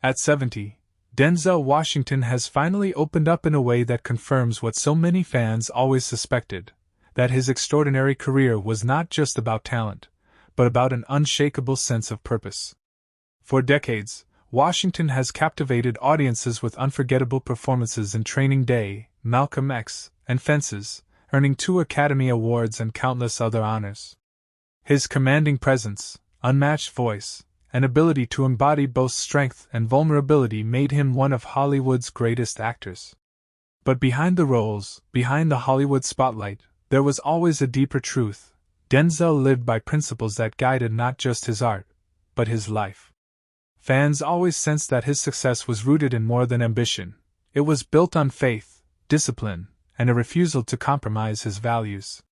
At 70, Denzel Washington has finally opened up in a way that confirms what so many fans always suspected, that his extraordinary career was not just about talent, but about an unshakable sense of purpose. For decades, Washington has captivated audiences with unforgettable performances in Training Day, Malcolm X, and Fences, earning 2 Academy Awards and countless other honors. His commanding presence, unmatched voice, and ability to embody both strength and vulnerability made him one of Hollywood's greatest actors. But behind the roles, behind the Hollywood spotlight, there was always a deeper truth. Denzel lived by principles that guided not just his art, but his life. Fans always sensed that his success was rooted in more than ambition. It was built on faith, discipline, and a refusal to compromise his values.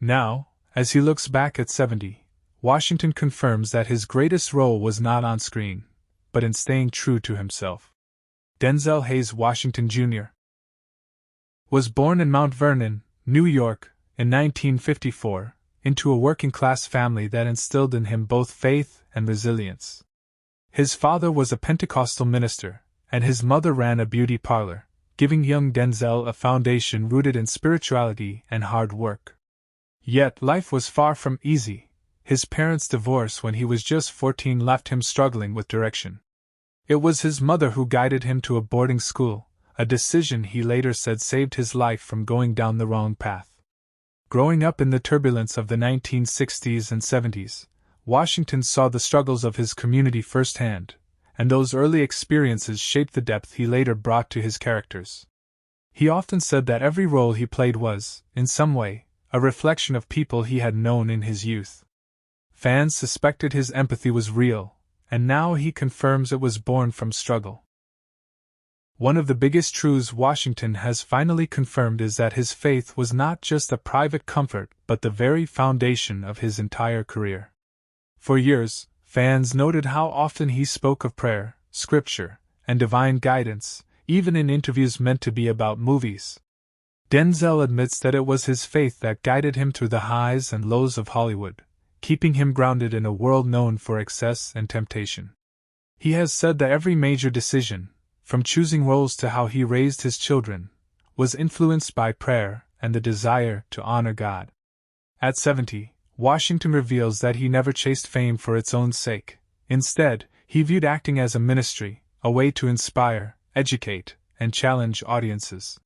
Now, as he looks back at 70, Washington confirms that his greatest role was not on screen, but in staying true to himself. Denzel Hayes Washington Jr. was born in Mount Vernon, New York, in 1954, into a working-class family that instilled in him both faith and resilience. His father was a Pentecostal minister, and his mother ran a beauty parlor, giving young Denzel a foundation rooted in spirituality and hard work. Yet life was far from easy. His parents' divorce when he was just 14 left him struggling with direction. It was his mother who guided him to a boarding school, a decision he later said saved his life from going down the wrong path. Growing up in the turbulence of the 1960s and 70s, Washington saw the struggles of his community firsthand, and those early experiences shaped the depth he later brought to his characters. He often said that every role he played was, in some way, a reflection of people he had known in his youth. Fans suspected his empathy was real, and now he confirms it was born from struggle. One of the biggest truths Washington has finally confirmed is that his faith was not just a private comfort but the very foundation of his entire career. For years, fans noted how often he spoke of prayer, scripture, and divine guidance, even in interviews meant to be about movies. Denzel admits that it was his faith that guided him through the highs and lows of Hollywood, keeping him grounded in a world known for excess and temptation. He has said that every major decision, from choosing roles to how he raised his children, was influenced by prayer and the desire to honor God. At 70, Washington reveals that he never chased fame for its own sake. Instead, he viewed acting as a ministry, a way to inspire, educate, and challenge audiences.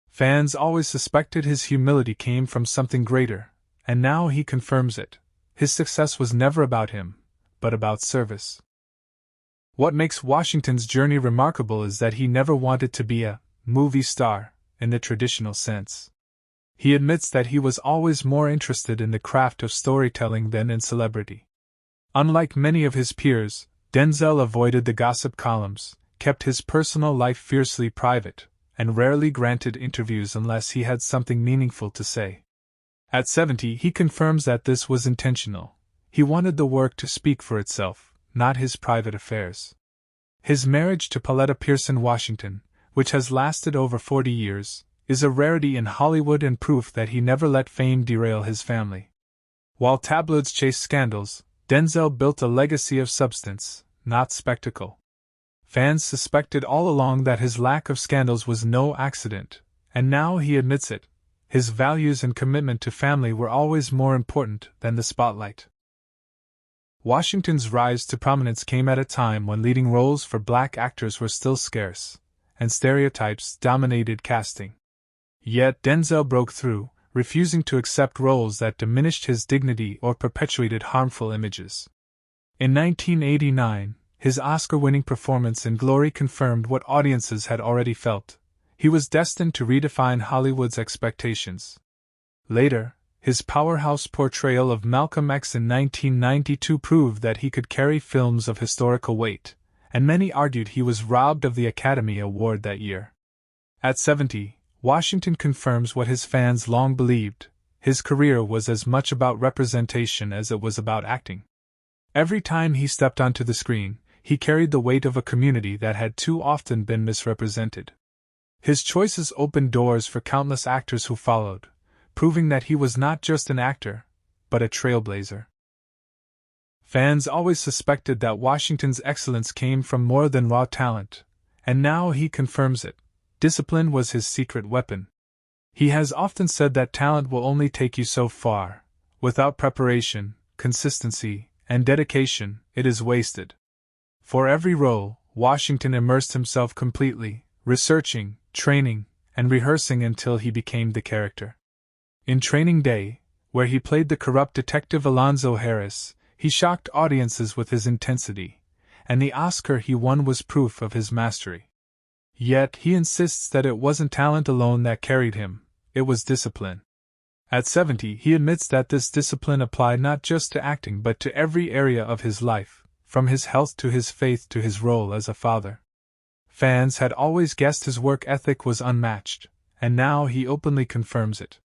Fans always suspected his humility came from something greater, and now he confirms it. His success was never about him, but about service. What makes Washington's journey remarkable is that he never wanted to be a movie star in the traditional sense. He admits that he was always more interested in the craft of storytelling than in celebrity. Unlike many of his peers, Denzel avoided the gossip columns, kept his personal life fiercely private, and rarely granted interviews unless he had something meaningful to say. At 70, he confirms that this was intentional. He wanted the work to speak for itself, not his private affairs. His marriage to Pauletta Pearson Washington, which has lasted over 40 years, is a rarity in Hollywood and proof that he never let fame derail his family. While tabloids chased scandals, Denzel built a legacy of substance, not spectacle. Fans suspected all along that his lack of scandals was no accident, and now he admits it. His values and commitment to family were always more important than the spotlight. Washington's rise to prominence came at a time when leading roles for black actors were still scarce, and stereotypes dominated casting. Yet Denzel broke through, refusing to accept roles that diminished his dignity or perpetuated harmful images. In 1989, his Oscar-winning performance in Glory confirmed what audiences had already felt. He was destined to redefine Hollywood's expectations. Later, his powerhouse portrayal of Malcolm X in 1992 proved that he could carry films of historical weight, and many argued he was robbed of the Academy Award that year. At 70, Washington confirms what his fans long believed: his career was as much about representation as it was about acting. Every time he stepped onto the screen, he carried the weight of a community that had too often been misrepresented. His choices opened doors for countless actors who followed, proving that he was not just an actor, but a trailblazer. Fans always suspected that Washington's excellence came from more than raw talent, and now he confirms it. Discipline was his secret weapon. He has often said that talent will only take you so far. Without preparation, consistency, and dedication, it is wasted. For every role, Washington immersed himself completely, researching, training, and rehearsing until he became the character. In Training Day, where he played the corrupt detective Alonzo Harris, he shocked audiences with his intensity, and the Oscar he won was proof of his mastery. Yet he insists that it wasn't talent alone that carried him, it was discipline. At 70, he admits that this discipline applied not just to acting but to every area of his life, from his health to his faith to his role as a father. Fans had always guessed his work ethic was unmatched, and now he openly confirms it.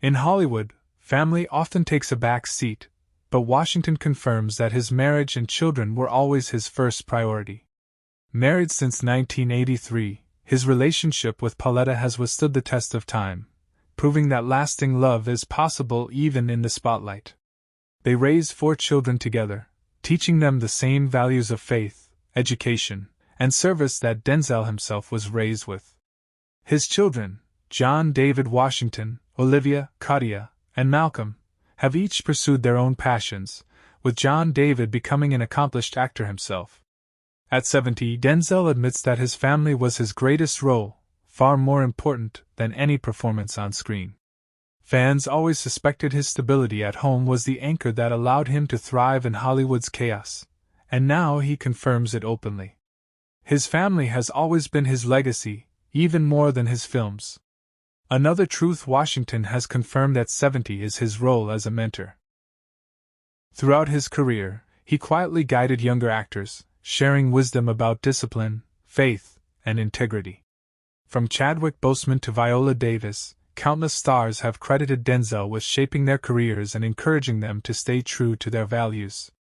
In Hollywood, family often takes a back seat, but Washington confirms that his marriage and children were always his first priority. Married since 1983, his relationship with Pauletta has withstood the test of time, proving that lasting love is possible even in the spotlight. They raised 4 children together, teaching them the same values of faith, education, and service that Denzel himself was raised with. His children, John David Washington, Olivia, Katia, and Malcolm, have each pursued their own passions, with John David becoming an accomplished actor himself. At 70, Denzel admits that his family was his greatest role, far more important than any performance on screen. Fans always suspected his stability at home was the anchor that allowed him to thrive in Hollywood's chaos, and now he confirms it openly. His family has always been his legacy, even more than his films. Another truth Washington has confirmed at 70 is his role as a mentor. Throughout his career, he quietly guided younger actors, sharing wisdom about discipline, faith, and integrity. From Chadwick Boseman to Viola Davis, countless stars have credited Denzel with shaping their careers and encouraging them to stay true to their values.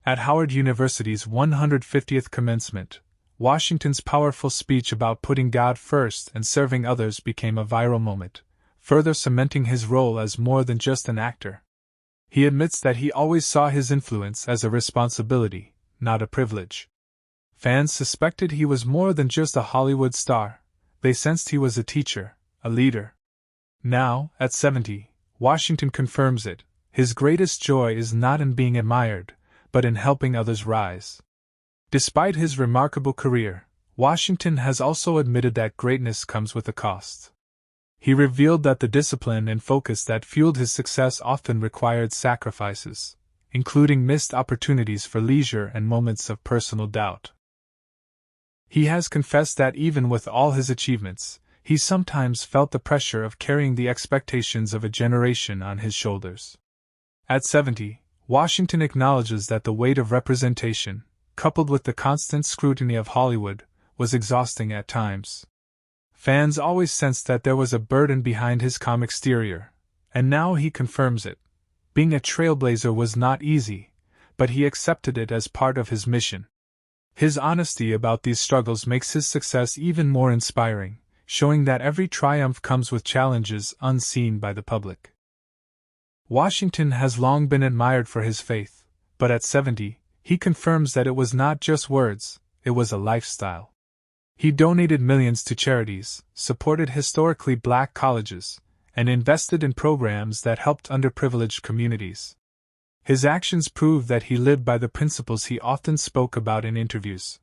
At Howard University's 150th commencement, Washington's powerful speech about putting God first and serving others became a viral moment, further cementing his role as more than just an actor. He admits that he always saw his influence as a responsibility, not a privilege. Fans suspected he was more than just a Hollywood star. They sensed he was a teacher, a leader. Now, at 70, Washington confirms it. His greatest joy is not in being admired, but in helping others rise. Despite his remarkable career, Washington has also admitted that greatness comes with a cost. He revealed that the discipline and focus that fueled his success often required sacrifices, including missed opportunities for leisure and moments of personal doubt. He has confessed that even with all his achievements, he sometimes felt the pressure of carrying the expectations of a generation on his shoulders. At 70, Washington acknowledges that the weight of representation, coupled with the constant scrutiny of Hollywood, was exhausting at times. Fans always sensed that there was a burden behind his calm exterior, and now he confirms it. Being a trailblazer was not easy, but he accepted it as part of his mission. His honesty about these struggles makes his success even more inspiring, showing that every triumph comes with challenges unseen by the public. Washington has long been admired for his faith, but at 70, he confirms that it was not just words, it was a lifestyle. He donated millions to charities, supported historically black colleges, and invested in programs that helped underprivileged communities. His actions prove that he lived by the principles he often spoke about in interviews.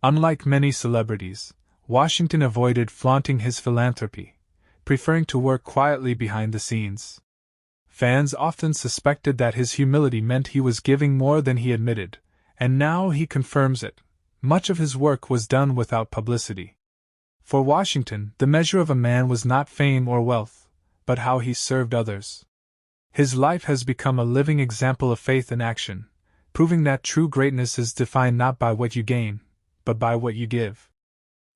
Unlike many celebrities, Washington avoided flaunting his philanthropy, preferring to work quietly behind the scenes. Fans often suspected that his humility meant he was giving more than he admitted, and now he confirms it. Much of his work was done without publicity. For Washington, the measure of a man was not fame or wealth, but how he served others. His life has become a living example of faith in action, proving that true greatness is defined not by what you gain, but by what you give.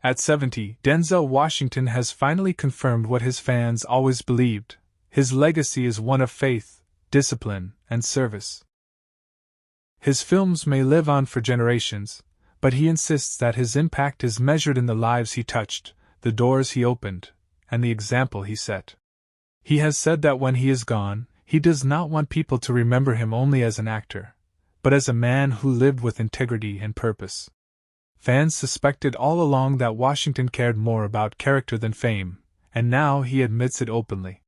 At 70, Denzel Washington has finally confirmed what his fans always believed. His legacy is one of faith, discipline, and service. His films may live on for generations, but he insists that his impact is measured in the lives he touched, the doors he opened, and the example he set. He has said that when he is gone, he does not want people to remember him only as an actor, but as a man who lived with integrity and purpose. Fans suspected all along that Washington cared more about character than fame, and now he admits it openly.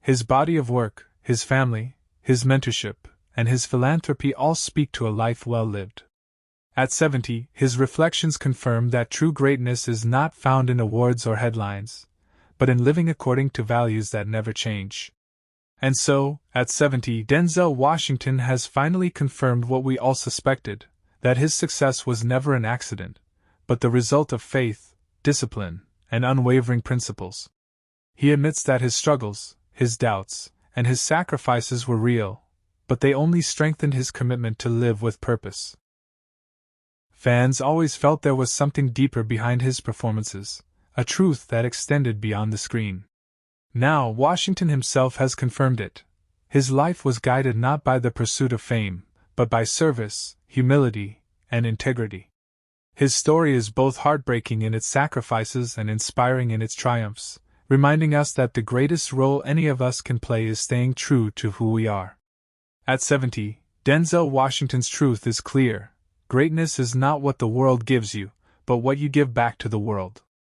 His body of work, his family, his mentorship, and his philanthropy all speak to a life well lived. At 70, his reflections confirm that true greatness is not found in awards or headlines, but in living according to values that never change. And so, at 70, Denzel Washington has finally confirmed what we all suspected, that his success was never an accident, but the result of faith, discipline, and unwavering principles. He admits that his struggles, his doubts, and his sacrifices were real, but they only strengthened his commitment to live with purpose. Fans always felt there was something deeper behind his performances, a truth that extended beyond the screen. Now Washington himself has confirmed it. His life was guided not by the pursuit of fame, but by service, humility, and integrity. His story is both heartbreaking in its sacrifices and inspiring in its triumphs, reminding us that the greatest role any of us can play is staying true to who we are. At 70, Denzel Washington's truth is clear: greatness is not what the world gives you, but what you give back to the world.